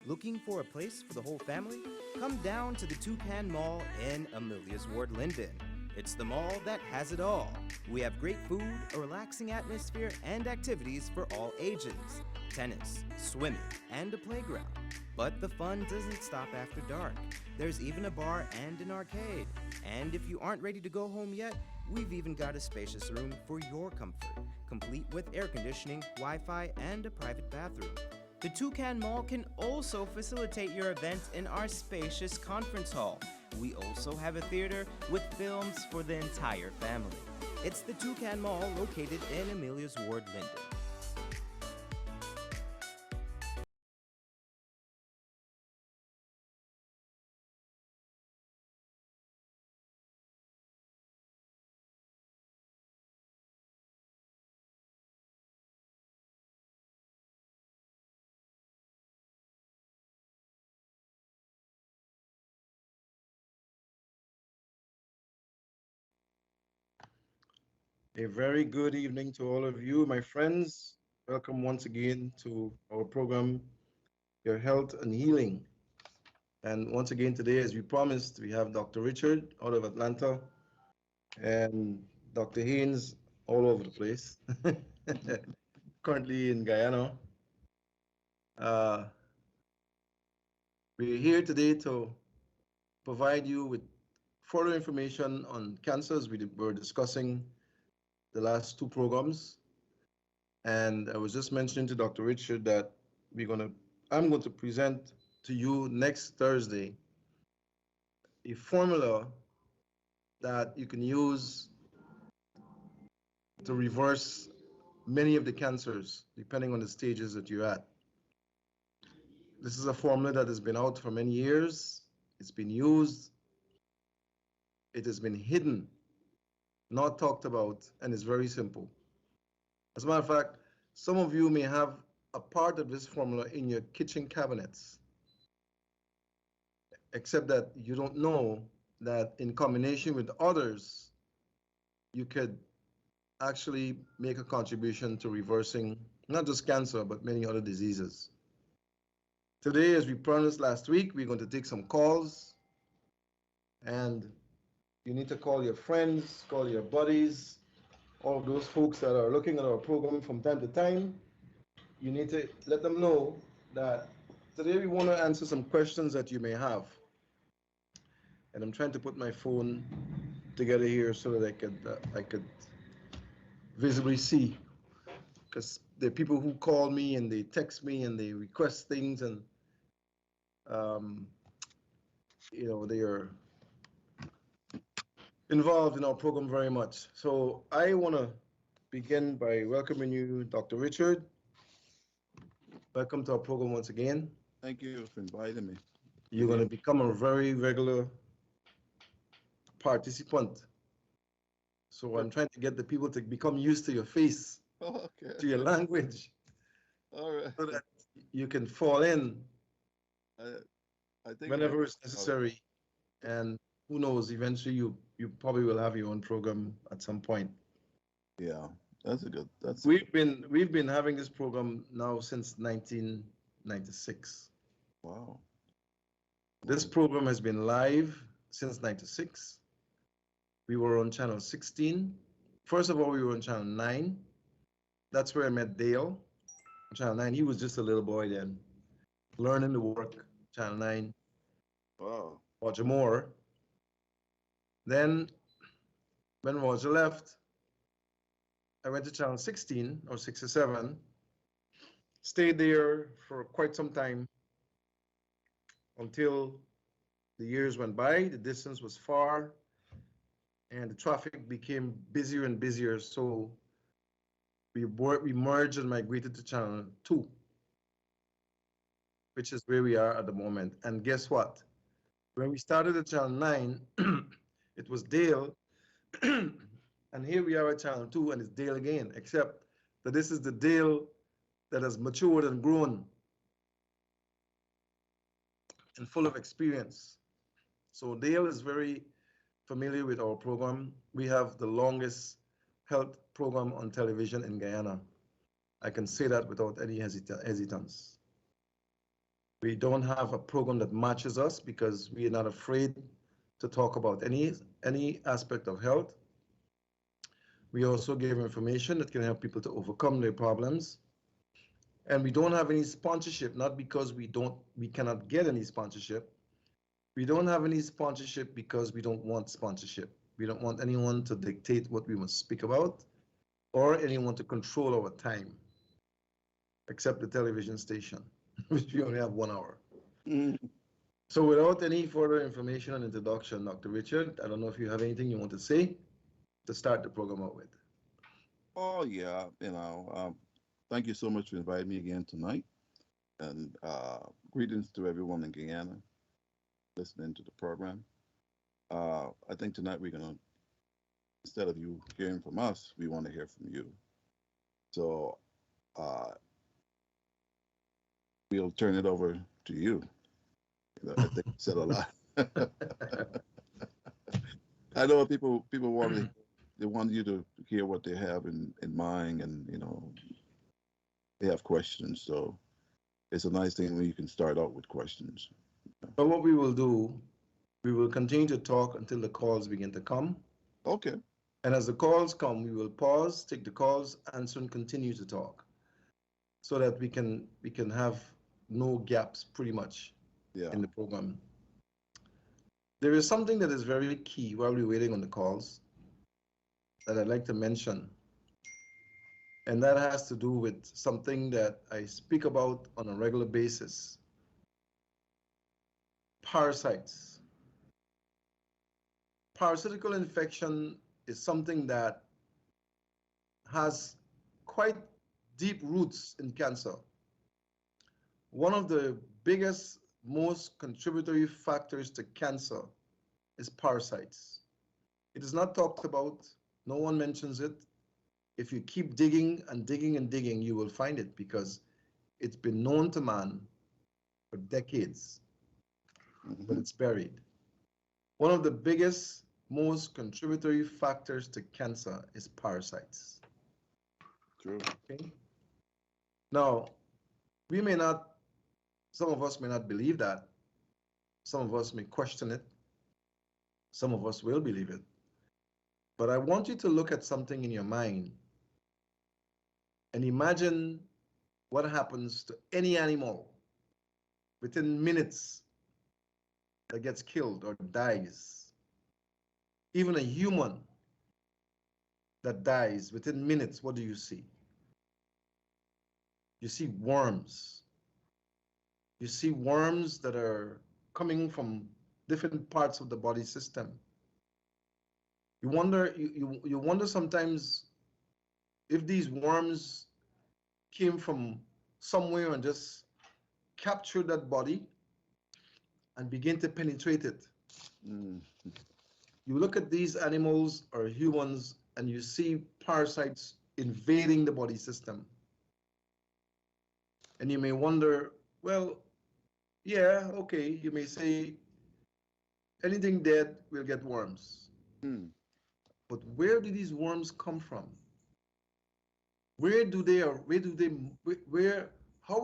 Looking for a place for the whole family? Come down to the Toucan Mall in Amelia's Ward, Linden. It's the mall that has it all. We have great food, a relaxing atmosphere, and activities for all ages: tennis, swimming, and a playground. But the fun doesn't stop after dark. There's even a bar and an arcade. And if you aren't ready to go home yet, we've even got a spacious room for your comfort, complete with air conditioning, Wi Fi, and a private bathroom. The Toucan Mall can also facilitate your events in our spacious conference hall. We also have a theater with films for the entire family. It's the Toucan Mall located in Amelia's Ward, Linden. A very good evening to all of you, my friends. Welcome once again to our program, Your Health and Healing. And once again today, as we promised, we have Dr. Richard out of Atlanta and Dr. Haynes all over the place, currently in Guyana. Uh, we're here today to provide you with further information on cancers we were discussing the last two programs. And I was just mentioning to Dr. Richard that I'm going to present to you next Thursday a formula that you can use to reverse many of the cancers, depending on the stages that you're at. This is a formula that has been out for many years. It's been used. It has been hidden, not talked about, and it's very simple. As a matter of fact, some of you may have a part of this formula in your kitchen cabinets, except that you don't know that in combination with others, you could actually make a contribution to reversing not just cancer, but many other diseases. Today, as we promised last week, we're going to take some calls, and you need to call your friends, call your buddies, all of those folks that are looking at our program from time to time. You need to let them know that today we want to answer some questions that you may have. And I'm trying to put my phone together here so that I could visibly see, because there are people who call me and they text me and they request things, and um, they are involved in our program very much. So I want to begin by welcoming you, Dr. Richard. Welcome to our program once again. Thank you for inviting me. You're going to become a very regular participant. So I'm trying to get the people to become used to your face, Okay. to your language, All right. so that you can fall in I, I think I whenever it's got it. necessary. And who knows, eventually you probably will have your own program at some point. Yeah, that's a good. We've been having this program now since 1996. Wow. This Wow. program has been live since 96. We were on channel 16. First of all, we were on channel 9. That's where I met Dale. Channel 9, he was just a little boy then, learning to work. Channel 9, Wow. Roger Moore. Then, when Roger left, I went to channel 16 or 67, stayed there for quite some time until the years went by, the distance was far, and the traffic became busier and busier. So we merged and migrated to channel 2, which is where we are at the moment. And guess what? When we started at channel 9, it was Dale, and here we are at channel 2, and it's Dale again, except that this is the Dale that has matured and grown and full of experience. So Dale is very familiar with our program. We have the longest health program on television in Guyana. I can say that without any hesitance. We don't have a program that matches us because we are not afraid to talk about any aspect of health. We also give information that can help people to overcome their problems. And we don't have any sponsorship, not because we cannot get any sponsorship. We don't have any sponsorship because we don't want sponsorship. We don't want anyone to dictate what we must speak about or anyone to control our time, except the television station, which we only have 1 hour. Mm. So without any further information and introduction, Dr. Richard, I don't know if you have anything you want to say to start the program out with. Oh yeah, thank you so much for inviting me again tonight, and greetings to everyone in Guyana listening to the program. I think tonight we're gonna, instead of you hearing from us, we want to hear from you. So uh, we'll turn it over to you. I think you said a lot. I know people want to, they want you to hear what they have in mind, and they have questions. So it's a nice thing when you can start out with questions. But what we will do, we will continue to talk until the calls begin to come. Okay. And as the calls come, we will pause, take the calls, answer, and continue to talk so that we can have no gaps pretty much Yeah. in the program. There is something that is very key while we're waiting on the calls that I'd like to mention, and that has to do with something that I speak about on a regular basis. Parasites. Parasitical infection is something that has quite deep roots in cancer. One of the biggest, most contributory factors to cancer is parasites. It is not talked about, no one mentions it. If you keep digging and digging and digging, you will find it because it's been known to man for decades, but it's buried. One of the biggest, most contributory factors to cancer is parasites. True. Okay? Now, we may not, some of us may not believe that. Some of us may question it. Some of us will believe it. But I want you to look at something in your mind and imagine what happens to any animal within minutes that gets killed or dies. Even a human that dies within minutes, what do you see? You see worms. You see worms that are coming from different parts of the body system. You wonder sometimes if these worms came from somewhere and just captured that body and begin to penetrate it. Mm. You look at these animals or humans and you see parasites invading the body system. And you may wonder, well, yeah, okay, you may say anything dead will get worms. Mm. But where do these worms come from? How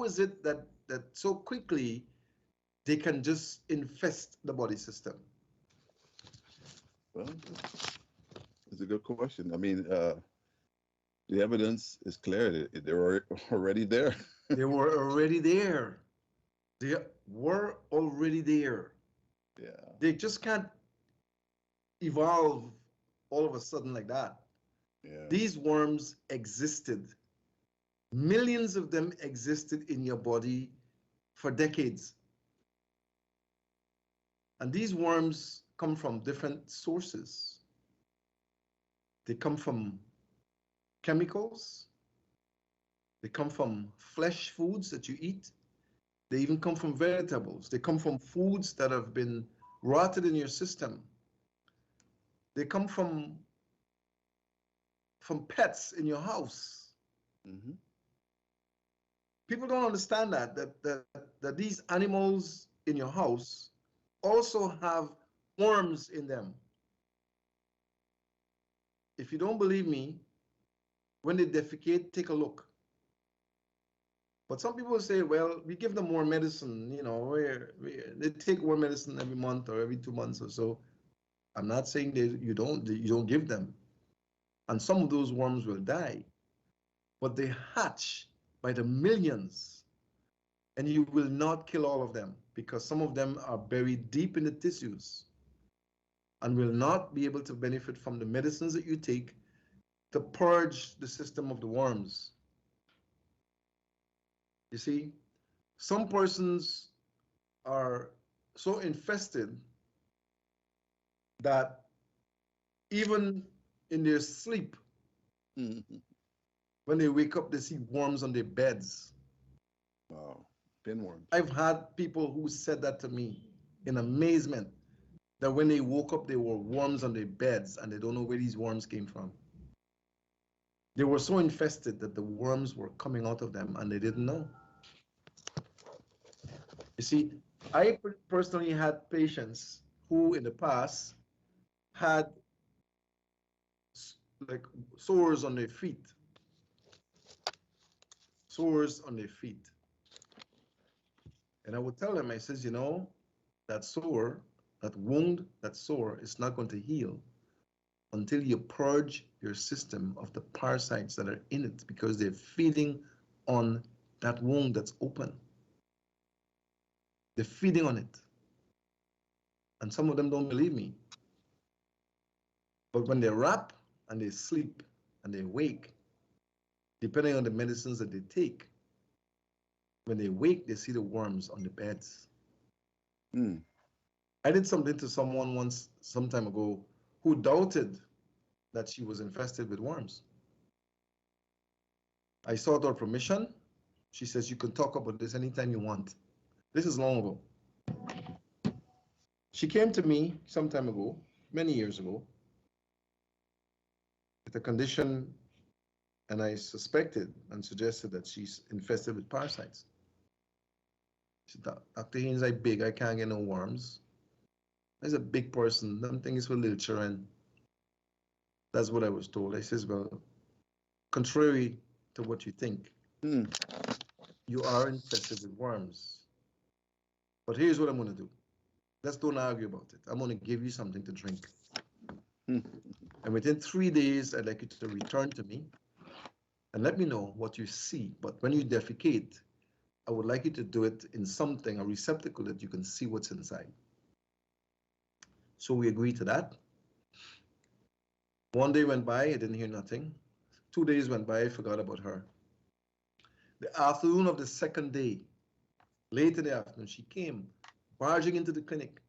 is it that so quickly they can just infest the body system? Well, it's a good question. I mean, the evidence is clear. They're already there. They were already there. They were already there. Yeah. They just can't evolve all of a sudden like that. Yeah. These worms existed. Millions of them existed in your body for decades. And these worms come from different sources. They come from chemicals. They come from flesh foods that you eat. They even come from vegetables. They come from foods that have been rotted in your system. They come from pets in your house. Mm-hmm. People don't understand that these animals in your house also have worms in them. If you don't believe me, when they defecate, take a look. But some people say, well, we give them more medicine, they take more medicine every month or every 2 months or so. I'm not saying that you don't give them. And some of those worms will die, but they hatch by the millions, and you will not kill all of them because some of them are buried deep in the tissues and will not be able to benefit from the medicines that you take to purge the system of the worms. You see, some persons are so infested that even in their sleep, Mhm. when they wake up, they see worms on their beds. Wow. Pinworms. I've had people who said that to me in amazement that when they woke up, there were worms on their beds and they don't know where these worms came from. They were so infested that the worms were coming out of them and they didn't know. You see, I personally had patients who in the past had like sores on their feet, sores on their feet. And I would tell them, I says, that sore, that wound, that sore is not going to heal until you purge your system of the parasites that are in it because they're feeding on that wound that's open. They're feeding on it. And some of them don't believe me. But when they wrap and they sleep and they wake, depending on the medicines that they take, when they wake, they see the worms on the beds. Mm. I did something to someone once, some time ago, who doubted that she was infested with worms. I sought her permission. She says, you can talk about this anytime you want. This is long ago. She came to me some time ago, many years ago, with a condition, and I suspected and suggested that she's infested with parasites. She said, Dr. Haynes, I big, I can't get no worms. As a big person, them things for little children. That's what I was told. I says, well, contrary to what you think, Mm. you are infested with worms. But here's what I'm going to do. Let's don't argue about it. I'm going to give you something to drink. Mm. And within 3 days, I'd like you to return to me and let me know what you see. But when you defecate, I would like you to do it in something, a receptacle that you can see what's inside. So we agreed to that. One day went by, I didn't hear nothing. 2 days went by, I forgot about her. The afternoon of the second day, late in the afternoon, she came barging into the clinic.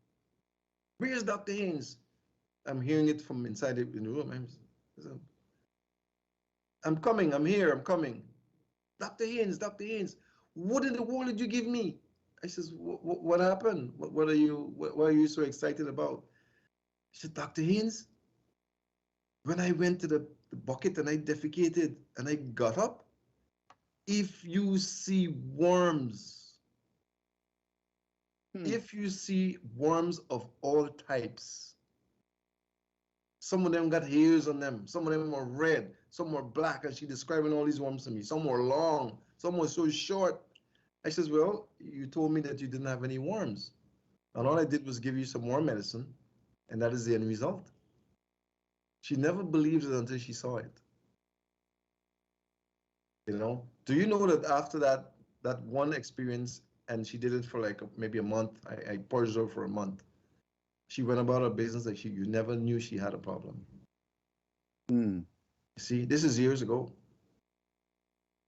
Where's Dr. Haynes? I'm hearing it from inside the room. I'm coming, I'm here, I'm coming. Dr. Haynes, what in the world did you give me? I says, what happened? What are you so excited about? She said, Dr. Haynes, when I went to the bucket and I defecated and I got up, if you see worms, Hmm. if you see worms of all types, some of them got hairs on them, some of them are red, some are black, and she describing all these worms to me. Some were long, some were so short. I says, well, you told me that you didn't have any worms. And all I did was give you some worm medicine, and that is the end result. She never believed it until she saw it. Do you know that after that one experience, and she did it for like maybe a month, I purged her for a month. She went about her business like you never knew she had a problem. Mm. See, this is years ago.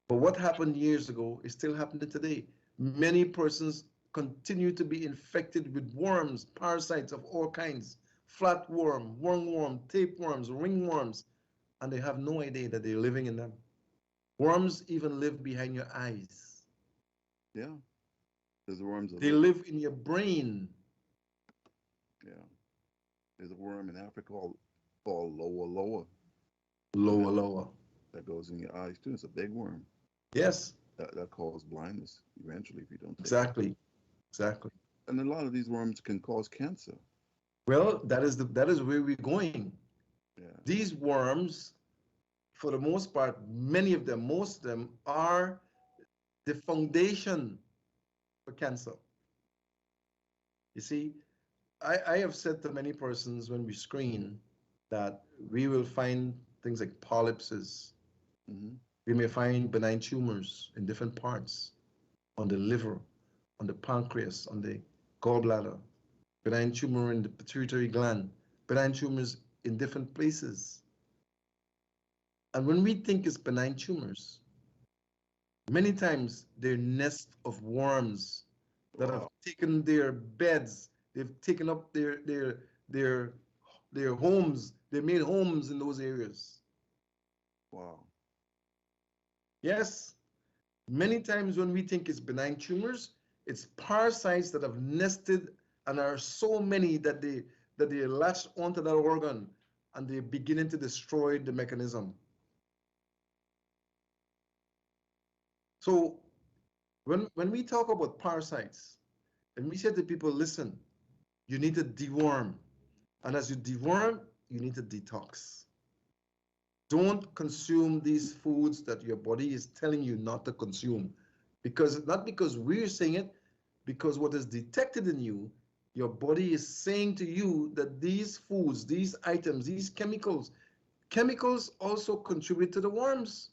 But what happened years ago is still happening today. Many persons continue to be infected with worms, parasites of all kinds, flatworm, wormworm, tapeworms, ringworms, and they have no idea that they're living in them. Worms even live behind your eyes. Yeah. There's worms. They live in your brain. Yeah. There's a worm in Africa called lower. Lower. That goes in your eyes too. It's a big worm. Yes. That causes blindness eventually if you don't take Exactly. it. Exactly. And a lot of these worms can cause cancer. Well, that is where we're going. Yeah. These worms, for the most part, many of them, most of them are the foundation for cancer. You see, I have said to many persons when we screen that we will find things like polypses. Mm-hmm. We may find benign tumors in different parts on the liver, on the pancreas, on the gallbladder, benign tumor in the pituitary gland, benign tumors in different places. And when we think it's benign tumors, many times they're nests of worms that have Wow. taken their beds, they've taken up their their homes, they made homes in those areas. Wow. Yes, many times when we think it's benign tumors, it's parasites that have nested and are so many that they latch onto that organ and they're beginning to destroy the mechanism. So when we talk about parasites, and we say to people, listen, you need to deworm. And as you deworm, you need to detox. Don't consume these foods that your body is telling you not to consume. Because not because we're saying it, because what is detected in you, your body is saying to you that these foods, these items, these chemicals also contribute to the worms.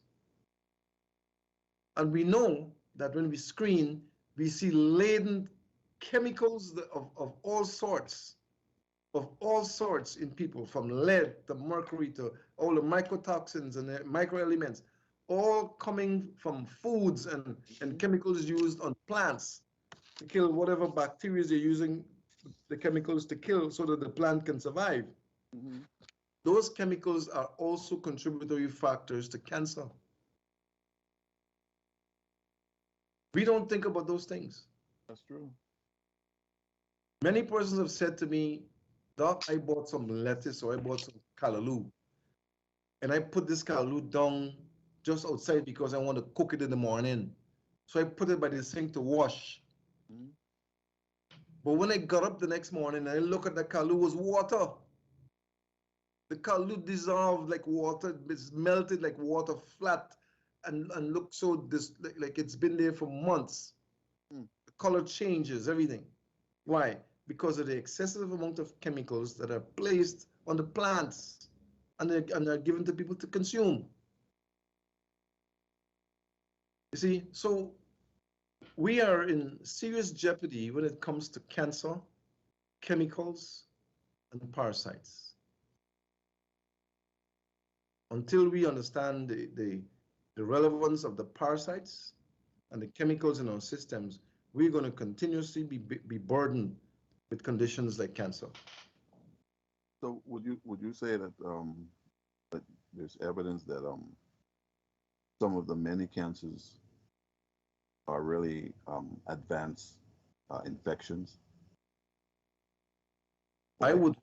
And we know that when we screen, we see laden chemicals of all sorts in people, from lead to mercury to all the mycotoxins and the microelements, all coming from foods and chemicals used on plants to kill whatever bacteria they're using the chemicals to kill so that the plant can survive. Mm-hmm. Those chemicals are also contributory factors to cancer. We don't think about those things. That's true. Many persons have said to me, Doc, I bought some lettuce or I bought some callaloo, and I put this callaloo down just outside because I want to cook it in the morning. So I put it by the sink to wash. Mm-hmm. But when I got up the next morning and I look at the callaloo, it was water. The callaloo dissolved like water, it's melted like water flat and looked so like it's been there for months. Mm. The color changes, everything. Why? Because of the excessive amount of chemicals that are placed on the plants and they're given to people to consume. You see, so we are in serious jeopardy when it comes to cancer, chemicals, and parasites. Until we understand the relevance of the parasites and the chemicals in our systems, we're going to continuously be burdened with conditions like cancer. So would you say that there's evidence that some of the many cancers are really advanced infections? Like I would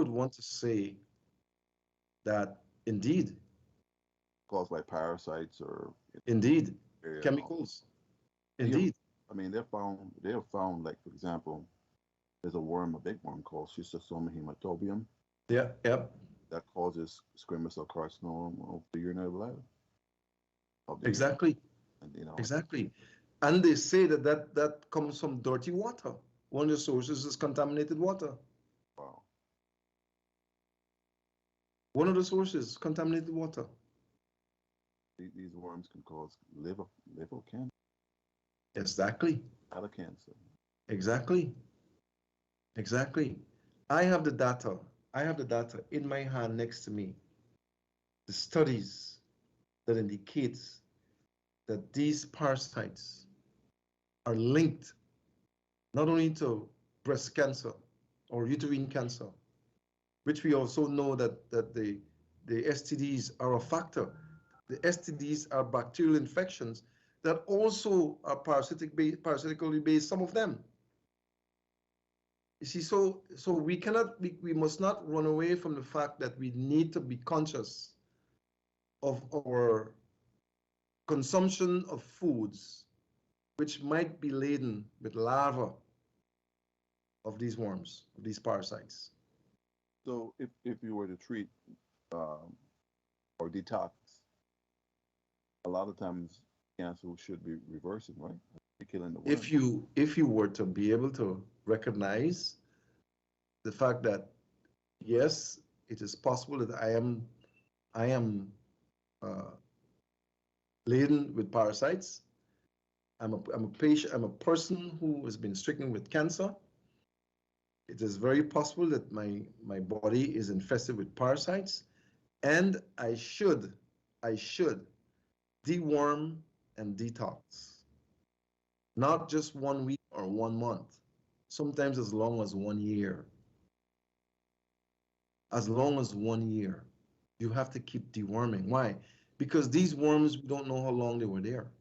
want to say that indeed, caused by parasites or indeed, bacteria and all. chemicals, And you, indeed, I mean, they have found like for example, there's a worm, a big worm called Schistosoma hematobium yeah, yep, that causes squamous cell carcinoma of the urinary bladder of the urine, exactly, and exactly. And they say that comes from dirty water. One of the sources is contaminated water. wow, One of the sources is contaminated water. these worms can cause liver cancer, Exactly, bladder cancer. exactly, exactly. I have the data. I have the data in my hand next to me. The studies that indicates that these parasites are linked not only to breast cancer or uterine cancer, which we also know that the STDs are a factor. The STDs are bacterial infections that also are parasitically based, some of them. You see, so we must not run away from the fact that we need to be conscious of our consumption of foods which might be laden with larvae of these worms, of these parasites. So if you were to treat um, or detox, a lot of times cancer should be reversing, right? You're killing the If worms. you were to be able to recognize the fact that yes, it is possible that I am uh, laden with parasites. I'm a patient. I'm a person who has been stricken with cancer. It is very possible that my body is infested with parasites, and I should deworm and detox. Not just 1 week or 1 month, sometimes as long as 1 year. As long as 1 year, you have to keep deworming. Why? Because these worms, we don't know how long they were there.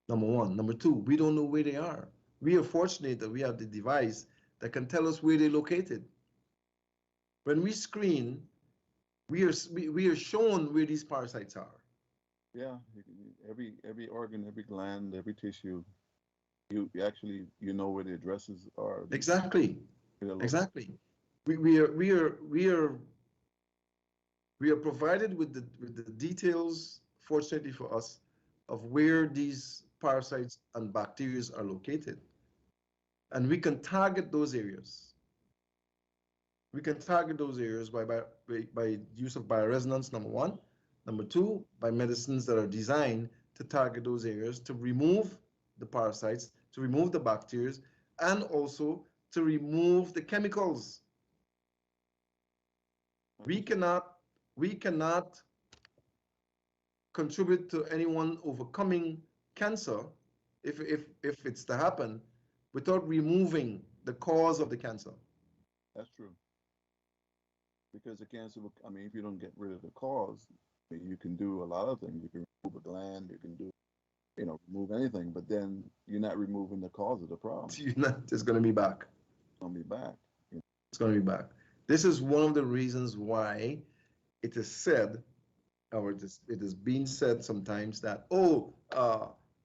Number one. Number two, we don't know where they are. We are fortunate that we have the device that can tell us where they're located. When we screen, we are shown where these parasites are. Yeah, every organ, every gland, every tissue, you actually you know where the addresses are. Exactly. They're located. Exactly. We are provided with the details, fortunately for us, of where these parasites and bacteria are located. And we can target those areas. We can target those areas by use of bioresonance, number one. Number two, by medicines that are designed to target those areas to remove the parasites, to remove the bacteria, and also to remove the chemicals. We Understood. cannot, we cannot contribute to anyone overcoming cancer if it's to happen without removing the cause of the cancer. That's true. Because the cancer, I mean, if you don't get rid of the cause, I mean, you can do a lot of things. You can remove a gland, you can do, remove anything, but then you're not removing the cause of the problem. You're not, it's going to be back. It's gonna be back. It's going to be back. This is one of the reasons why it is said, or it is being said sometimes that, oh,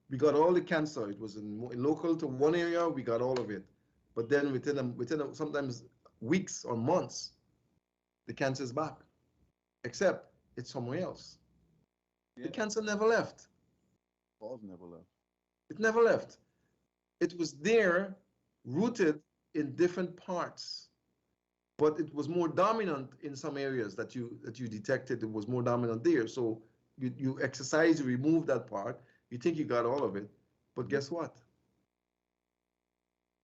we got all the cancer. It was in local to one area, we got all of it. But then within sometimes weeks or months, the cancer is back, except it's somewhere else. The Yeah, cancer never left. cause never left. It never left. It was there, rooted in different parts, but it was more dominant in some areas that you detected. It was more dominant there. So you exercise, you remove that part. You think you got all of it, but Mhm. guess what?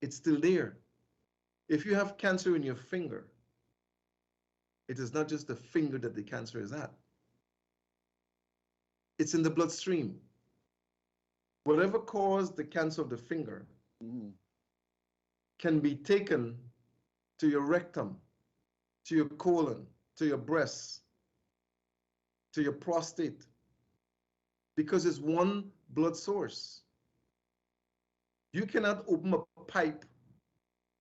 It's still there. If you have cancer in your finger, it is not just the finger that the cancer is at. It's in the bloodstream. Whatever caused the cancer of the finger Mhm. can be taken to your rectum, to your colon, to your breasts, to your prostate, because it's one blood source. You cannot open a pipe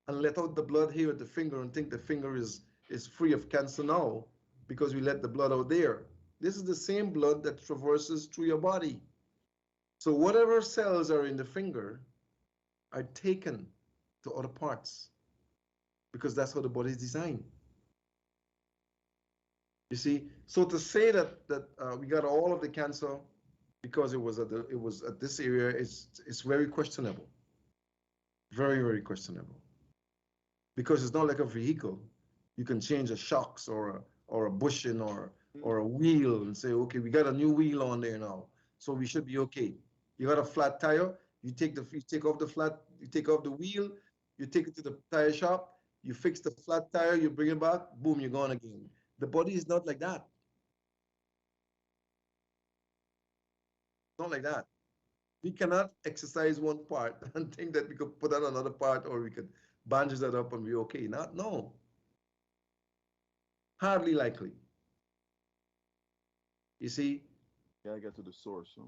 and let out the blood here at the finger and think the finger is free of cancer now because we let the blood out there. This is the same blood that traverses through your body. So whatever cells are in the finger are taken to other parts because that's how the body is designed. You see, so to say that we got all of the cancer because it was at this area, it's very questionable, very questionable. Because it's not like a vehicle. You can change a shocks or a bushing or a wheel and say, okay, we got a new wheel on there now, so we should be okay. You got a flat tire, you take off the flat, you take off the wheel, you take it to the tire shop, you fix the flat tire, you bring it back, boom, you're gone again. The body is not like that. Not like that. We cannot exercise one part and think that we could put on another part or we could bandage that up and be okay. Not no. Hardly likely. You see, Gotta get to the source. Huh?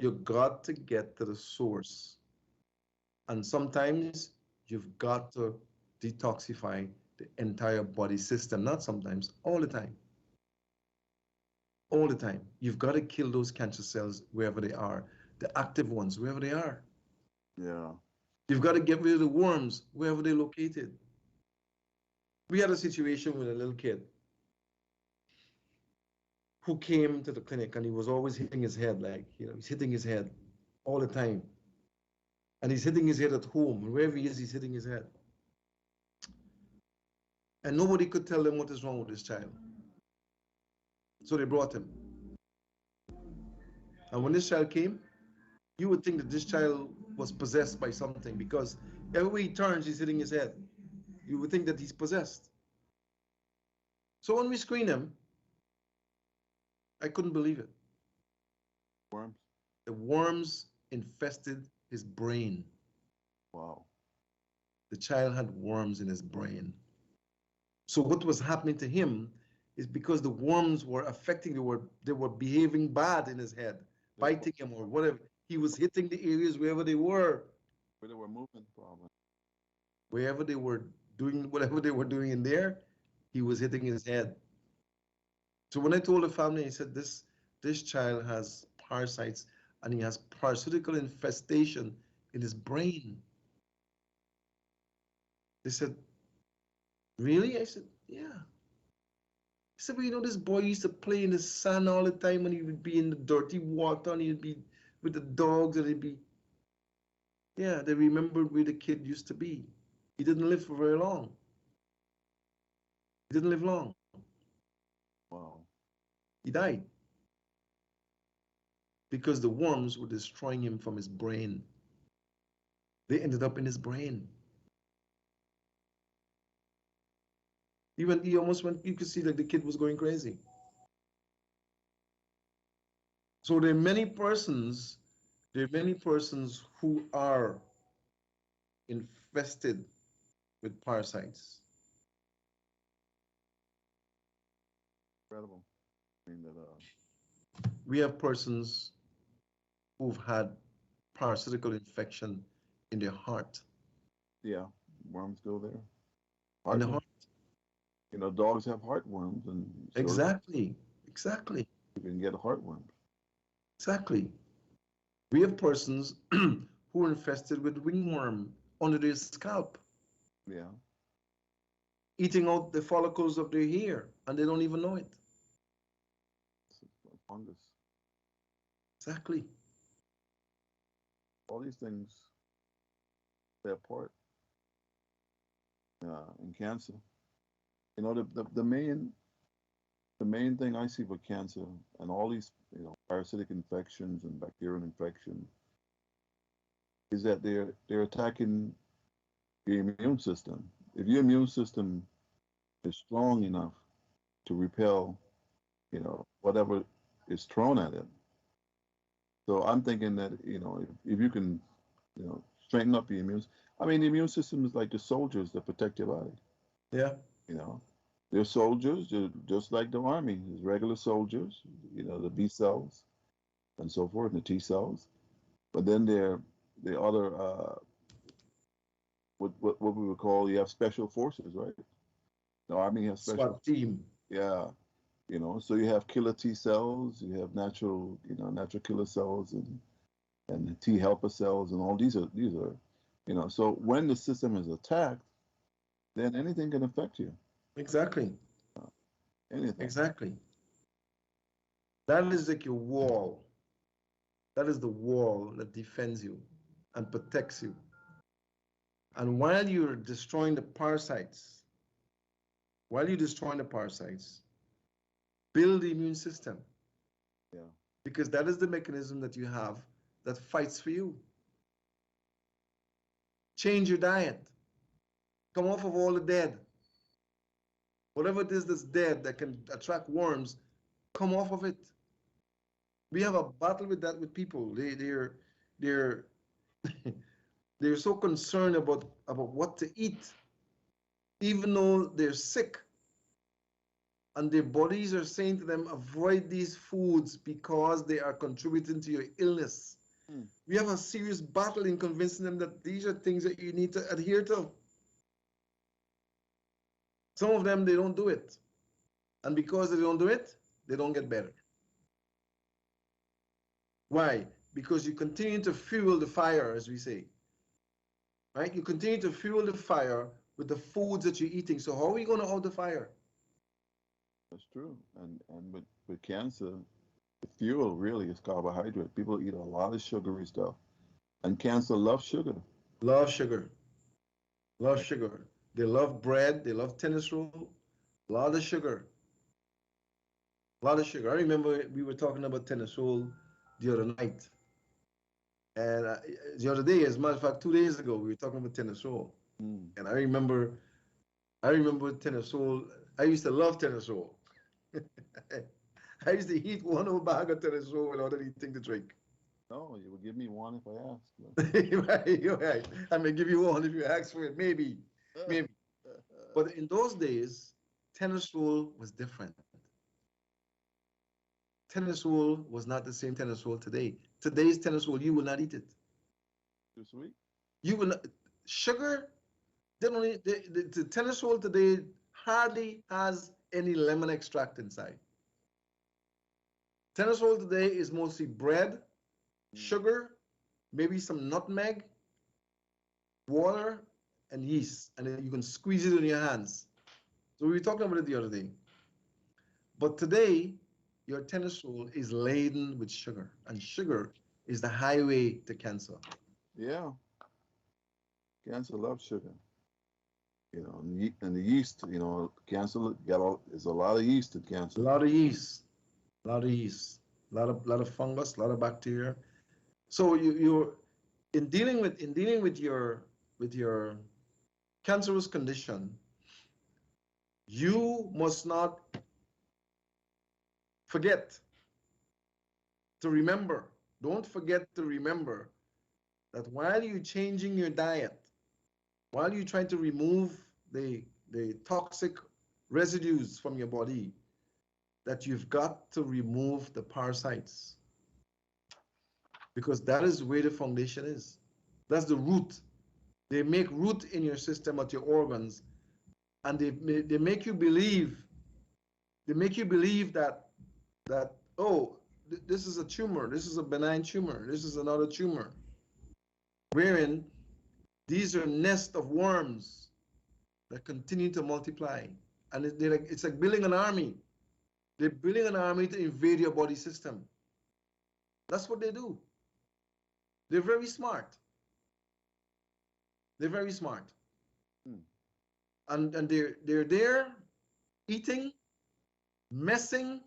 you got to get to the source. And sometimes you've got to detoxify the entire body system. Not sometimes, all the time. All the time. You've got to kill those cancer cells wherever they are, the active ones, wherever they are. Yeah. You've got to get rid of the worms wherever they're located. We had a situation with a little kid who came to the clinic, and he was always hitting his head, like, he's hitting his head all the time. And he's hitting his head at home. Wherever he is, he's hitting his head. And nobody could tell them what is wrong with this child. So they brought him. And when this child came, you would think that this child was possessed by something, because everywhere he turns, he's hitting his head. You would think that he's possessed. So when we screened him, I couldn't believe it. Worms? The worms infested his brain. Wow. The child had worms in his brain. So what was happening to him is because the worms were affecting, they were behaving bad in his head, biting him or whatever. He was hitting the areas wherever they were. Where they were moving, probably. Wherever they were doing whatever they were doing in there, he was hitting his head. So when I told the family, I said, this child has parasites and he has parasitical infestation in his brain. They said, really? I said, yeah. He said, well, this boy used to play in the sand all the time, and he would be in the dirty water, and he'd be with the dogs, and he'd be, yeah, they remembered where the kid used to be. He didn't live for very long. He didn't live long. Wow. He died. Because the worms were destroying him from his brain. They ended up in his brain. He almost went, you could see like the kid was going crazy. So there are many persons who are infested with parasites. Incredible. I mean, We have persons who've had parasitical infection in their heart. yeah, worms go there. In the heart. Dogs have heartworms, and so Exactly. you can get a heartworm. Exactly. We have persons who are infested with ringworm under their scalp, Yeah. eating out the follicles of their hair, and they don't even know it. It's a fungus. Exactly. All these things play a part in cancer. The main thing I see for cancer and all these parasitic infections and bacterial infections is that they're attacking your immune system. If your immune system is strong enough to repel, whatever is thrown at it. So I'm thinking that if you can, strengthen up the the immune system is like the soldiers that protect your body. Yeah. They're soldiers, just like the army. There's regular soldiers, the B cells and so forth, and the T cells. But then the other, what we would call, you have special forces, right? The army has special. SWAT team. Yeah, so you have killer T cells, you have natural killer cells, and T helper cells, and all these are. So when the system is attacked, then anything can affect you. Exactly. Anything. Exactly. That is like your wall. That is the wall that defends you and protects you. And while you're destroying the parasites, build the immune system. Yeah. Because that is the mechanism that you have that fights for you. Change your diet. Come off of all the dead. Whatever it is that's dead that can attract worms, come off of it. We have a battle with that with people. They're they're so concerned about what to eat, even though they're sick. And their bodies are saying to them, avoid these foods because they are contributing to your illness. We have a serious battle in convincing them that these are things that you need to adhere to. Some of them, they don't do it. And because they don't do it, they don't get better. Why? Because you continue to fuel the fire, as we say. Right? You continue to fuel the fire with the foods that you're eating. So how are we going to out the fire? That's true. And with cancer, the fuel really is carbohydrate. People eat a lot of sugary stuff, and cancer loves sugar. Love sugar. Love Like, sugar. They love bread. They love tennis roll. A lot of sugar. A lot of sugar. I remember we were talking about tennis roll the other night. And the other day, as a matter of fact, 2 days ago, we were talking about tennis roll. mm, And I remember tennis roll. I used to love tennis roll. I used to eat one whole bag of tennis roll without anything to drink. no, you would give me one if I asked. You're right. I may give you one if you ask for it. Maybe, maybe. But in those days, tennis roll was different. Tennis roll was not the same tennis roll today. Today's tennis roll, you will not eat it. Too sweet? You will not. Sugar, they don't need, the tennis roll today hardly has any lemon extract inside. Tennis roll today is mostly bread, Mm. sugar, maybe some nutmeg, water, and yeast, and then you can squeeze it in your hands. So we were talking about it the other day. But today, your tennis roll is laden with sugar, and sugar is the highway to cancer. Yeah, cancer loves sugar. And the yeast, cancer got all, there's a lot of yeast in A cancer. lot of yeast, a lot of yeast, a lot of fungus, a lot of bacteria. So you're in dealing with your cancerous condition, you must not forget to remember. Don't forget to remember that while you're changing your diet, while you're trying to remove the toxic residues from your body, that you've got to remove the parasites because that is where the foundation is. That's the root. They make root in your system at your organs, and they make you believe that oh, this is a tumor, this is a benign tumor, this is another tumor, wherein these are nest of worms that continue to multiply, and it's like building an army. They're building an army to invade your body system. That's what they do. They're very smart. They're very smart. Hmm. And they're there eating, messing,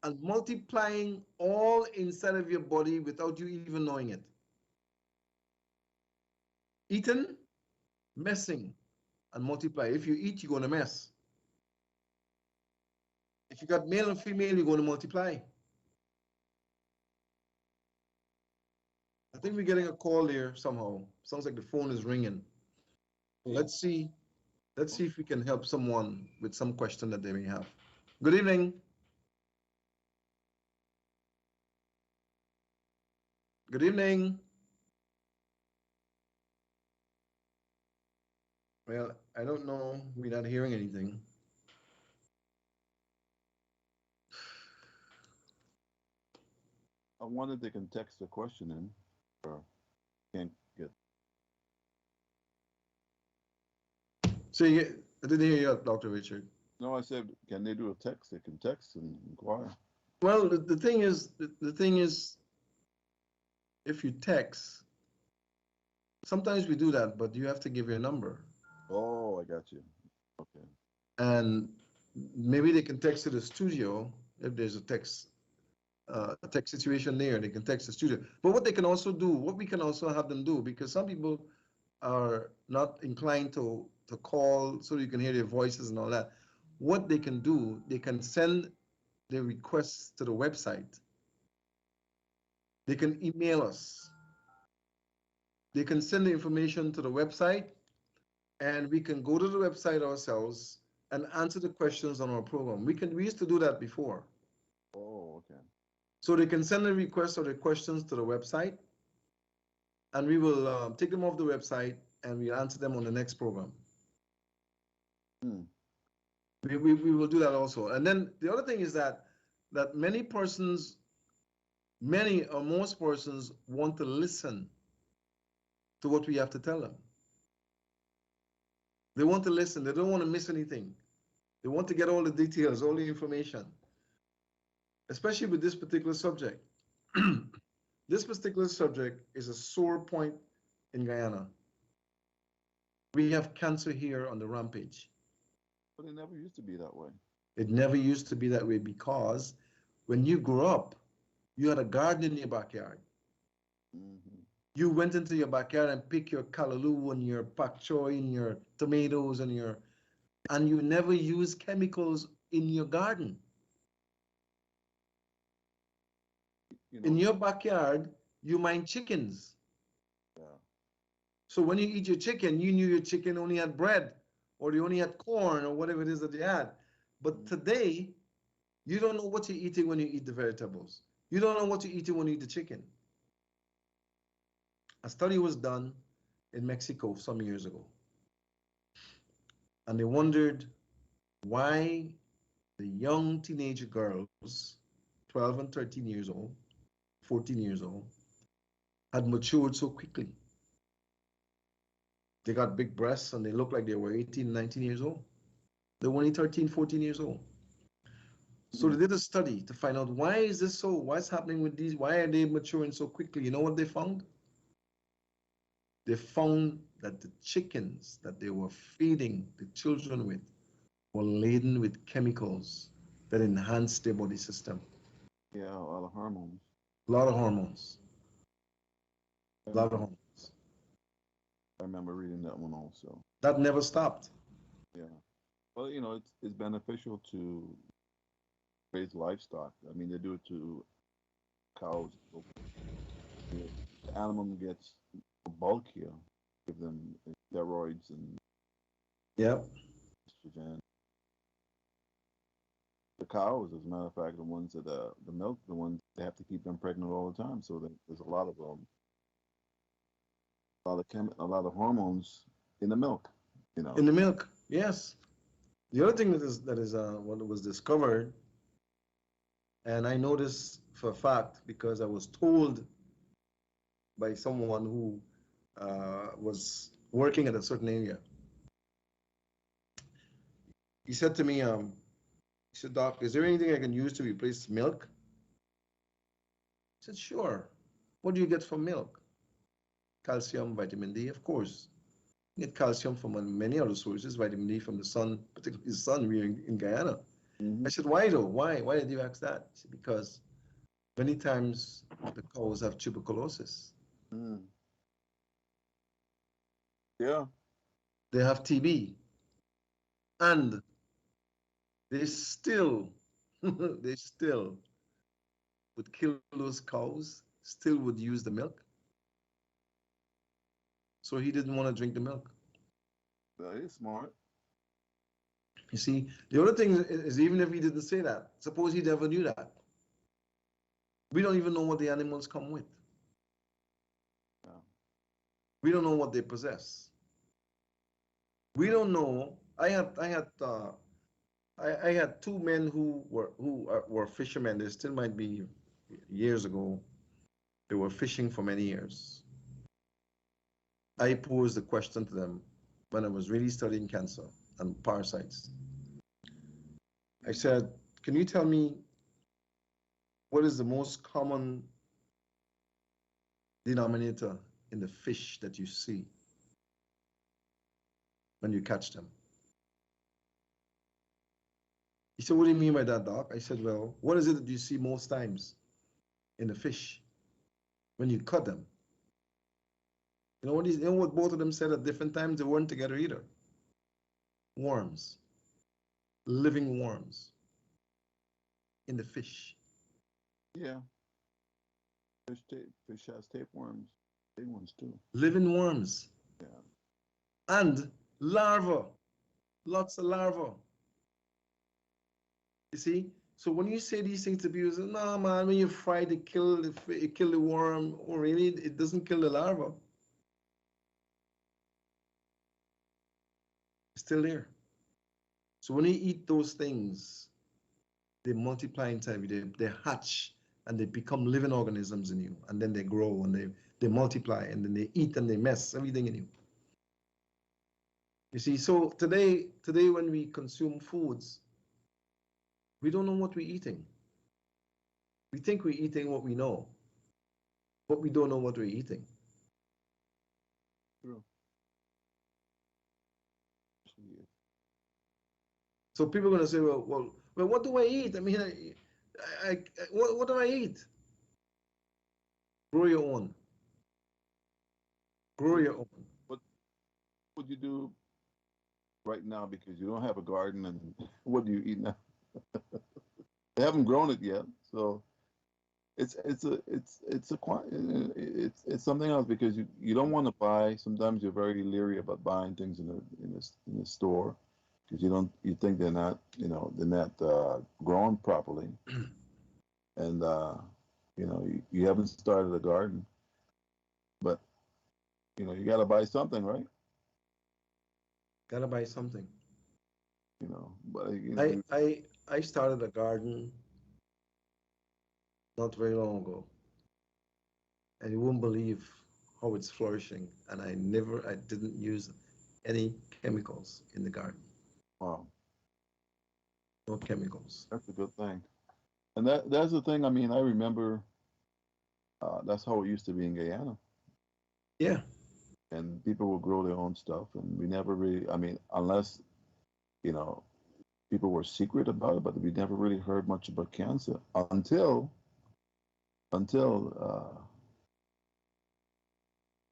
and multiplying all inside of your body without you even knowing it. Eating, messing, and multiply. If you eat, you're going to mess. If you got male and female, you're going to multiply. I think we're getting a call there somehow. Sounds like the phone is ringing. Let's see. Let's see if we can help someone with some question that they may have. Good evening. Good evening. Well, I don't know. We're not hearing anything. I wonder if they can text the question in, or can't get. So I didn't hear you, Dr. Richard. No, I said, can they do a text? They can text and inquire. Well, the thing is, if you text, sometimes we do that, but you have to give your number, Oh, I got you. Okay. and maybe they can text to the studio if there's a text situation there. They can text the studio. But what they can also do, what we can also have them do, because some people are not inclined to call so you can hear their voices and all that. What they can do, they can send their requests to the website. They can email us. They can send the information to the website, and we can go to the website ourselves and answer the questions on our program. We used to do that before. Oh, okay. So they can send a request or the questions to the website, and we will take them off the website and we'll answer them on the next program. Hmm. We will do that also. And then the other thing is that many or most persons want to listen to what we have to tell them. They want to listen. They don't want to miss anything. They want to get all the details, all the information. especially with this particular subject. This particular subject is a sore point in Guyana. We have cancer here on the rampage. But it never used to be that way. It never used to be that way because when you grew up, you had a garden in your backyard. Hmm. You went into your backyard and picked your callaloo and your pak choy and your tomatoes and you never used chemicals in your garden. You In know, your backyard, you mind chickens. yeah. So when you eat your chicken, you knew your chicken only had bread or they only had corn or whatever it is that they had. But Mm. today, you don't know what you're eating when you eat the vegetables. You don't know what you're eating when you eat the chicken. A study was done in Mexico some years ago, and they wondered why the young teenage girls, 12 and 13 years old, 14 years old, had matured so quickly. They got big breasts and they looked like they were 18, 19 years old. They were only 13, 14 years old. So they Mm. did a study to find out why is this so? What's happening with these? Why are they maturing so quickly? You know what they found? They found that the chickens that they were feeding the children with were laden with chemicals that enhanced their body system. Yeah, all the hormones. A lot of hormones. I A lot of remember, hormones. I remember reading that one also. That never stopped. Yeah. Well, it's beneficial to raise livestock. I mean, they do it to cows. So the animal gets bulkier, give them steroids and Yep. estrogen. The cows, as a matter of fact, the ones that the milk, the ones they have to keep them pregnant all the time. So there's a lot of hormones in the milk. You In know. the milk. Yes. The other thing that is what was discovered, and I know this for a fact because I was told by someone who was working at a certain area. He said to me, he said, Doc, is there anything I can use to replace milk? I said, sure. What do you get from milk? Calcium, vitamin D, of course. You get calcium from many other sources, vitamin D from the sun, particularly the sun. We're in Guyana. I Hmm. said, why though? Why? Why did you ask that? He said, because many times the cows have tuberculosis. Mm. Yeah. They have TB, and they still, they still would kill those cows, still would use the milk. So he didn't want to drink the milk. That is smart. You see, the other thing is even if he didn't say that, suppose he never knew that. We don't even know what the animals come with. Yeah. We don't know what they possess. We don't know. I had two men who were fishermen. They still might be years ago. They were fishing for many years. I posed the question to them when I was really studying cancer and parasites. I said, "Can you tell me what is the most common denominator in the fish that you see when you catch them?" He said, "What do you mean by that, Doc?" I said, "Well, what is it that you see most times in the fish when you cut them?" You know what both of them said at different times? They weren't together either. Worms, living worms in the fish. Yeah. Fish has tapeworms. Big ones too. Living worms Yeah. and larvae, lots of larvae. You see? So when you say these things to people, say, no, man, when you fry to kill the worm, or really, it doesn't kill the larva. It's still there. So when you eat those things, they multiply inside you. They hatch and they become living organisms in you. And then they grow and they multiply and then they eat and they mess everything in you. You see, so today when we consume foods, we don't know what we're eating. We think we're eating what we know, but we don't know what we're eating. True. So people are going to say, well, what do I eat? I mean, what do I eat? Grow your own. Grow What, your own. what would you do right now because you don't have a garden and what do you eat now? They haven't grown it yet, so it's something else because you don't want to buy. Sometimes you're very leery about buying things in a store because you think they're not grown properly, and you haven't started a garden, but you got to buy something, right? Gotta buy something. But I started a garden not very long ago, and you won't believe how it's flourishing. And I didn't use any chemicals in the garden. wow, No chemicals. that's a good thing. And that's the thing. I mean, I remember that's how it used to be in Guyana, Yeah. and people would grow their own stuff, and we never really. I mean, unless you know people were secret about it, but we never really heard much about cancer until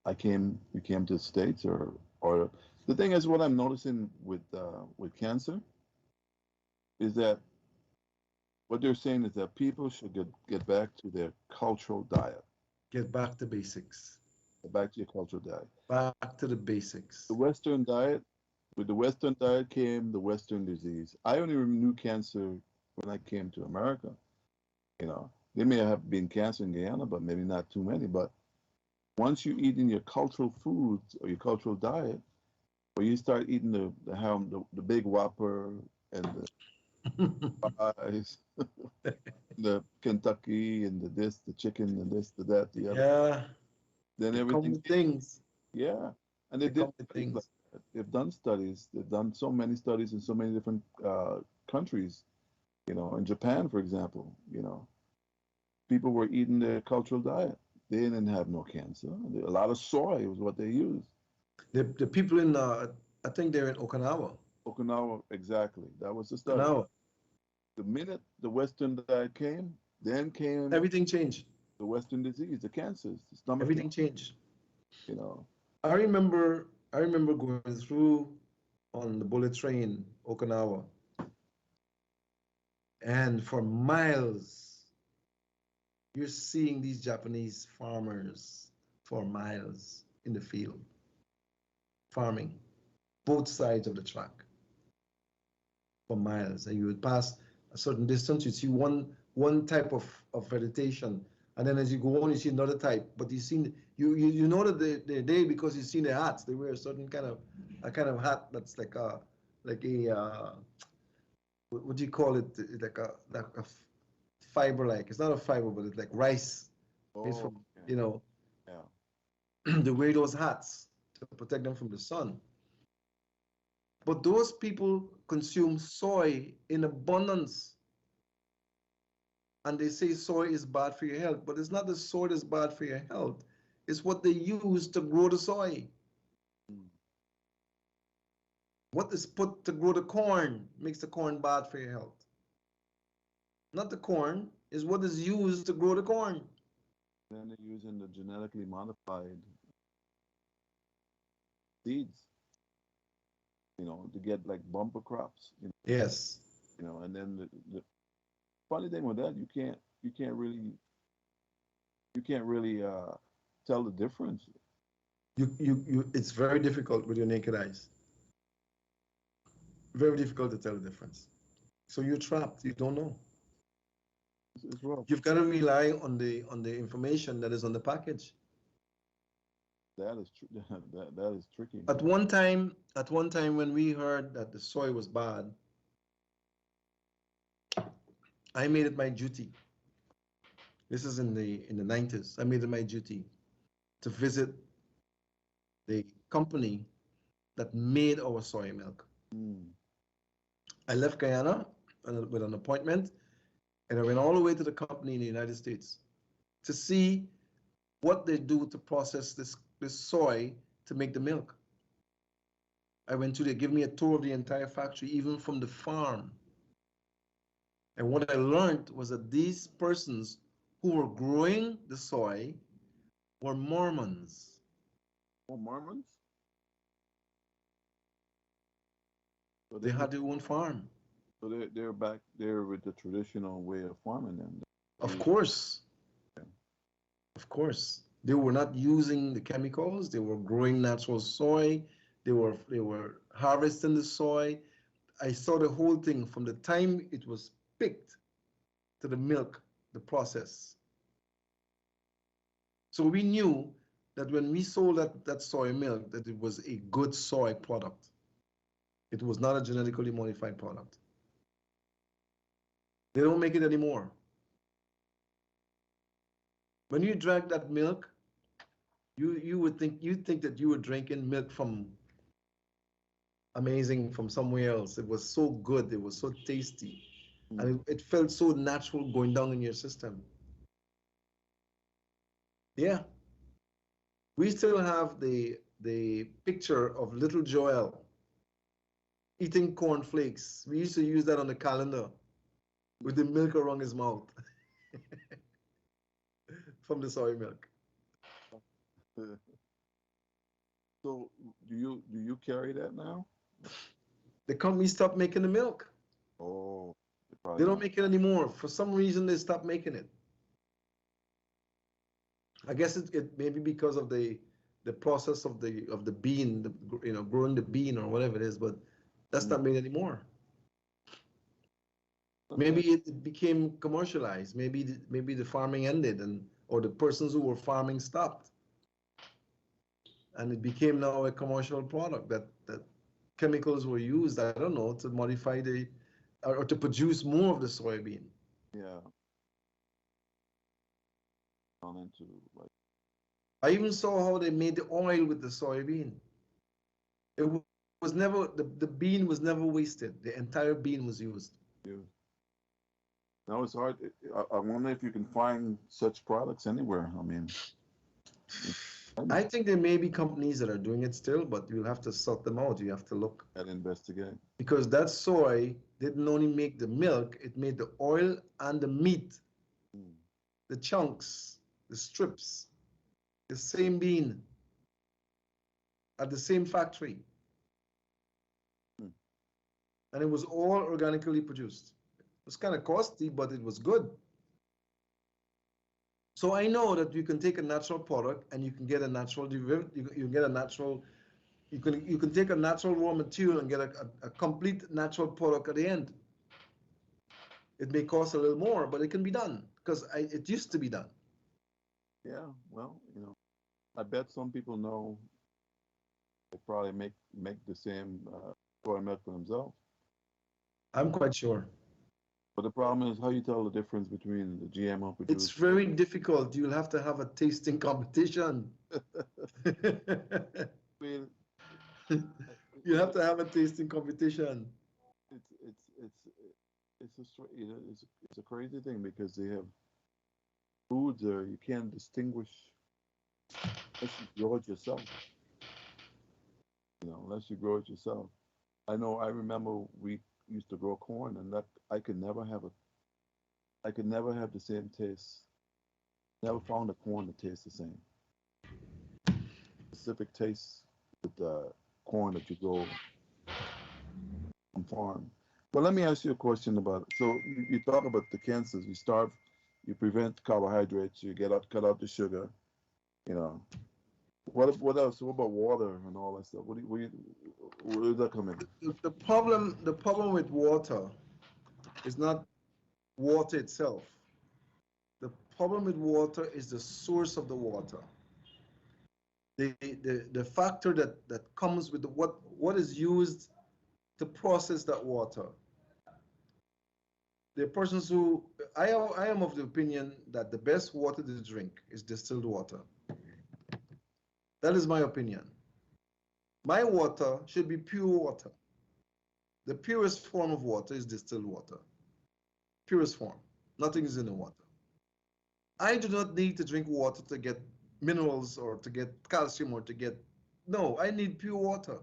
we came to the States, or the thing is, what I'm noticing with cancer is that what they're saying is that people should get back to their cultural diet. Get back to basics. Get back to your cultural diet. Back to the basics. The Western diet, with the Western diet came the Western disease. I only knew cancer when I came to America. There may have been cancer in Guyana, but maybe not too many. But once you eat in your cultural foods or your cultural diet, or you start eating the ham, the big whopper and the fries, the Kentucky and the chicken and this, the that, the other, Yeah. then They come everything, with things. yeah. And they They did come with studies like things. that. They've done studies. They've done so many studies in so many different countries. In Japan, for example, people were eating their cultural diet. They didn't have no cancer. A lot of soy was what they used. The people in I think they're in Okinawa. Okinawa, exactly. That was the study. Okinawa. The minute the Western diet came, then came Everything changed. the Western disease, the cancers, the stomach Everything cancer. changed. You know, I remember going through on the bullet train, Okinawa, and for miles you're seeing these Japanese farmers for miles in the field farming both sides of the track for miles, and you would pass a certain distance, you see one type of vegetation, and then as you go on, you see another type. But you know that they because you've seen their hats. They wear a kind of hat that's like a what do you call it? Like a fiber like. It's not a fiber, but it's like rice. It's oh, from okay. you know Yeah. they wear those hats to protect them from the sun. But those people consume soy in abundance, and they say soy is bad for your health, but it's not the soy that's bad for your health. It's what they use to grow the soy. Mm. What is put to grow the corn makes the corn bad for your health. Not the corn, is what is used to grow the corn. Then they're using the genetically modified seeds, to get like bumper crops, Yes. and then the funny thing with that, you can't really tell the difference. It's very difficult with your naked eyes. Very difficult to tell the difference. So you're trapped. You don't know. It's rough. You've got to rely on the information that is on the package. That is that is tricky, At man. one time when we heard that the soy was bad, I made it my duty. This is in the 90s. I made it my duty to visit the company that made our soy milk. Mm. I left Guyana with an appointment, And I went all the way to the company in the United States to see what they do to process this soy to make the milk. I went to, they give me a tour of the entire factory, even from the farm. And what I learned was that these persons who were growing the soy were Mormons. Oh, Mormons? So They had their own farm. so they're back there with the traditional way of farming then. Of They- course, yeah. of course. They were not using the chemicals. They were growing natural soy. They were harvesting the soy. I saw the whole thing from the time it was picked to the milk, the process. So we knew that when we sold that soy milk, that it was a good soy product. It was not a genetically modified product. They don't make it anymore. When you drank that milk, you'd think that you were drinking milk from amazing from somewhere else. It was so good, it was so tasty, and it felt so natural going down in your system. Yeah, we still have the picture of little Joel eating cornflakes. We used to use that on the calendar with the milk around his mouth from the soy milk. So do you carry that now? The company stopped making the milk. Oh, they They probably don't not. make it anymore. For some reason, they stopped making it. I guess it may be because of the process of the bean, growing the bean or whatever it is, but that's Mm. not made anymore. Okay. Maybe it became commercialized. Maybe the farming ended and or the persons who were farming stopped. And it became now a commercial product that chemicals were used, I don't know, to modify or to produce more of the soybean. Yeah. Gone into like I even saw how they made the oil with the soybean. It was never, the bean was never wasted. The entire bean was used. you. Now it's hard. I wonder if you can find such products anywhere. I mean, I I think there may be companies that are doing it still, but you'll have to sort them out. You have to look. gotta investigate. Because that soy didn't only make the milk, it made the oil and the meat, Mm. the chunks, the strips, the same bean at the same factory. Mm. And it was all organically produced. It was kind of costly, but it was good. So I know that you can take a natural product and you can get a natural derivative, you get a natural, you can take a natural raw material and get a complete natural product at the end. It may cost a little more, but it can be done because it used to be done. Yeah. Well, I bet some people know they probably make the same soy milk for themselves. I'm quite sure. But the problem is how you tell the difference between the GMO It's produced. very difficult. You'll have to have a tasting competition. I mean, You have to have a tasting competition. it's a crazy thing because they have foods there you can't distinguish unless you grow it yourself. Unless you grow it yourself. I know. I remember we used to grow corn, and that I could never have the same taste. Never found a corn that tastes the same. Specific taste with the corn that you grow on farm. But let me ask you a question about it. So you talk about the cancers. You starve, you prevent carbohydrates. You cut out the sugar. You know. What else? What about water and all that stuff? Where does that come in? The problem with water is not water itself. The problem with water is the source of the water. The factor that comes with what is used to process that water. The persons who I am of the opinion that the best water to drink is distilled water. That is my opinion. My water should be pure water. The purest form of water is distilled water. Purest form. Nothing is in the water. I do not need to drink water to get minerals or to get calcium or to get. No, I need pure water.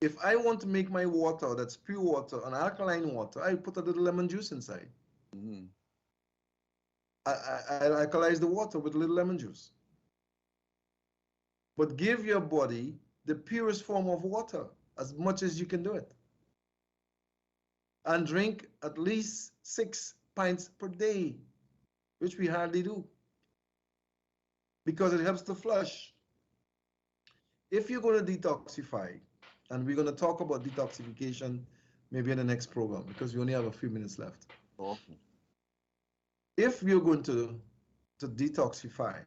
If I want to make my water that's pure water, an alkaline water, I put a little lemon juice inside. Mm-hmm. I alkalize the water with a little lemon juice. But give your body the purest form of water as much as you can do it. And drink at least 6 pints per day, which we hardly do because it helps to flush. If you're going to detoxify, and we're going to talk about detoxification maybe in the next program because we only have a few minutes left. Awesome. If you're going to detoxify,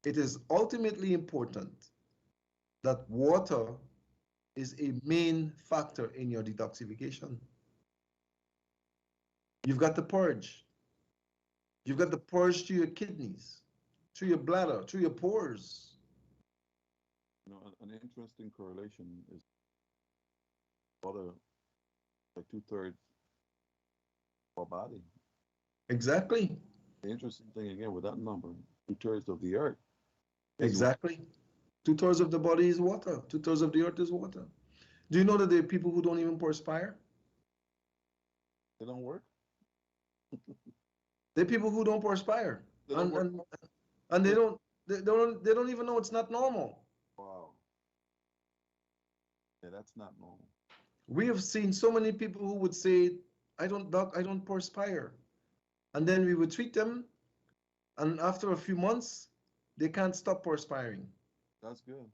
it is ultimately important that water is a main factor in your detoxification. You've got to purge. You've got to purge through your kidneys, through your bladder, through your pores. You know, an interesting correlation is water, like 2/3 of our body. Exactly. The interesting thing again with that number, 2/3 of the earth is water. Exactly. 2/3 of the body is water. 2/3 of the earth is water. Do you know that there are people who don't even perspire? They don't work. There are people who don't perspire, They don't and work. and they don't even know it's not normal. Wow. Yeah, that's not normal. We have seen so many people who would say, doc, I don't perspire," and then we would treat them, and after a few months, they can't stop perspiring. That's good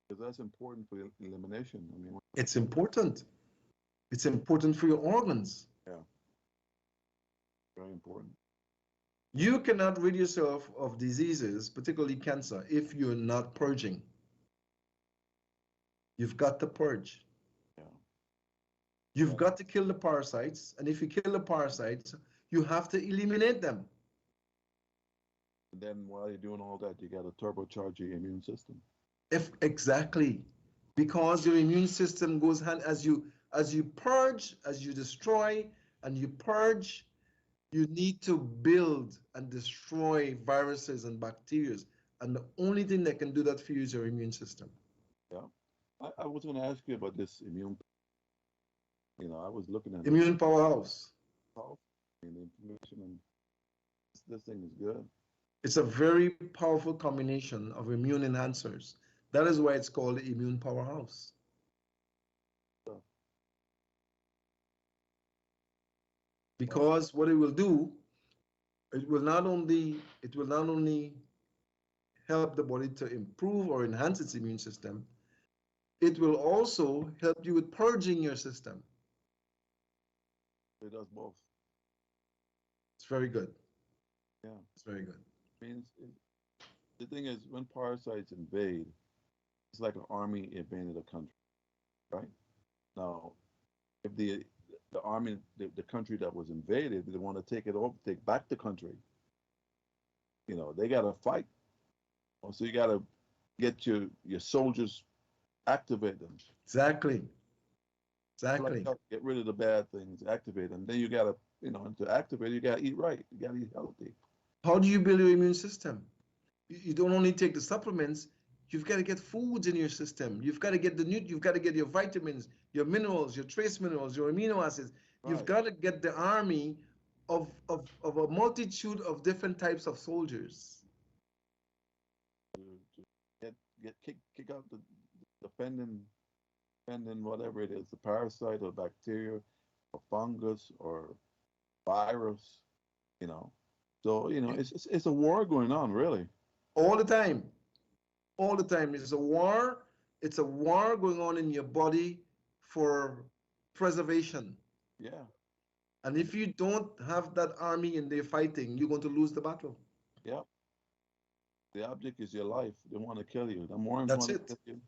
because that's important for elimination. I mean, It's important. It's important for your organs. yeah, very important. You cannot rid yourself of diseases, particularly cancer, if you're not purging. You've got to purge. Yeah. You've got to kill the parasites, and if you kill the parasites, you have to eliminate them. And then while you're doing all that, you got to turbocharge your immune system. If exactly, because your immune system goes hand as you purge, as you destroy, and you purge, you need to build and destroy viruses and bacteria. And the only thing that can do that for you is your immune system. Yeah. I was going to ask you about this immune. You know, I was looking at it. Immune powerhouse. And the information, and this thing is good. It's a very powerful combination of immune enhancers. That is why it's called the immune powerhouse. So, Because what it will do, it will not only help the body to improve or enhance its immune system, it will also help you with purging your system. it does both. It's very good. Yeah. It's very good. Means the thing is, when parasites invade, it's like an army invaded a country, right? Now, if the army, the country that was invaded, they want to take it over, take back the country. You know, they got to fight. So you got to get your soldiers, activate them. Exactly. Exactly. Get rid of the bad things, activate them. Then you got to, you know, to activate, you got to eat right. You got to eat healthy. How do you build your immune system? You don't only take the supplements, you've got to get foods in your system. You've got to get you've got to get your vitamins, your minerals, your trace minerals, your amino acids. You've got to get the army of a multitude of different types of soldiers. To kick out the defending whatever it is, the parasite or bacteria or fungus or virus, you know. So, you know, it's a war going on, really. All the time. All the time. It's a war. It's a war going on in your body for preservation. Yeah. And if you don't have that army in there fighting, you're going to lose the battle. Yeah. The object is your life. They want to kill you. The worms That's want to it. kill you.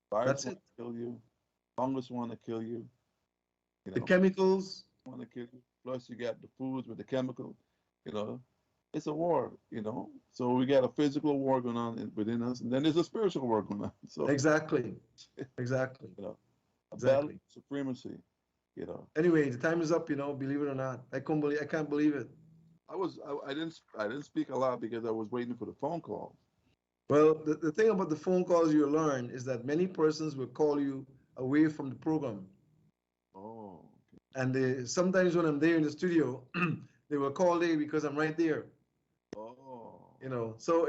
Virus That's want it. to kill you. Fungus want to kill you. You The know, chemicals. want to kill you. Plus, you got the foods with the chemical. You know, it's a war. You know, so we got a physical war going on within us, and then there's a spiritual war going on. So Exactly. Exactly. you know, a battle Exactly. of supremacy. You know, Anyway, the time is up, believe it or not. I can't believe it. I didn't speak a lot because I was waiting for the phone call. Well, the thing about the phone calls you learn is that many persons will call you away from the program. Oh, And sometimes when I'm there in the studio, they will call Dave because I'm right there. oh, So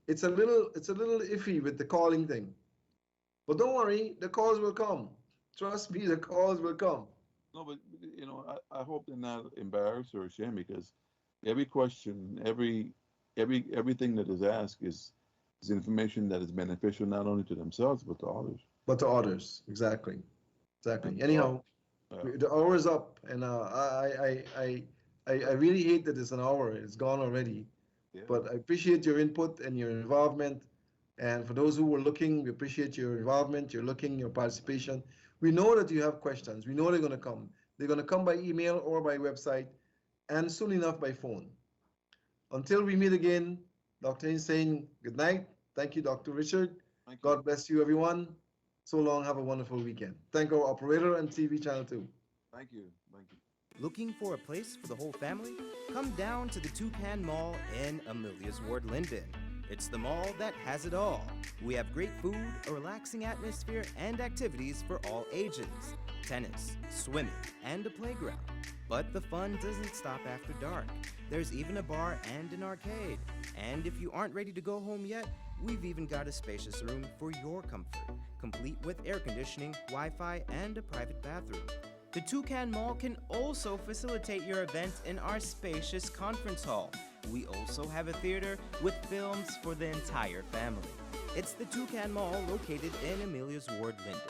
it's a little iffy with the calling thing. But don't worry, the calls will come. Trust me, the calls will come. no, but I hope they're not embarrassed or ashamed because every question, everything that is asked is information that is beneficial not only to themselves but to others. But to others, exactly, exactly. And Anyhow, uh, the hour is up, and I really hate that it's an hour. It's gone already. yeah, But I appreciate your input and your involvement. And for those who were looking, we appreciate your involvement, your looking, your participation. We know that you have questions. We know they're going to come. They're going to come by email or by website, and soon enough by phone. Until we meet again, Dr. Haynes saying good night. Thank you, Dr. Richard. thank you, God bless you, everyone. So long. Have a wonderful weekend. Thank our operator and TV channel 2. thank you. Looking for a place for the whole family? Come down to the Toucan Mall in Amelia's Ward, Linden. It's the mall that has it all. We have great food, a relaxing atmosphere, and activities for all ages. Tennis, swimming, and a playground. But the fun doesn't stop after dark. There's even a bar and an arcade. And if you aren't ready to go home yet, we've even got a spacious room for your comfort, complete with air conditioning, Wi-Fi, and a private bathroom. The Toucan Mall can also facilitate your events in our spacious conference hall. We also have a theater with films for the entire family. It's the Toucan Mall located in Amelia's Ward, Linden.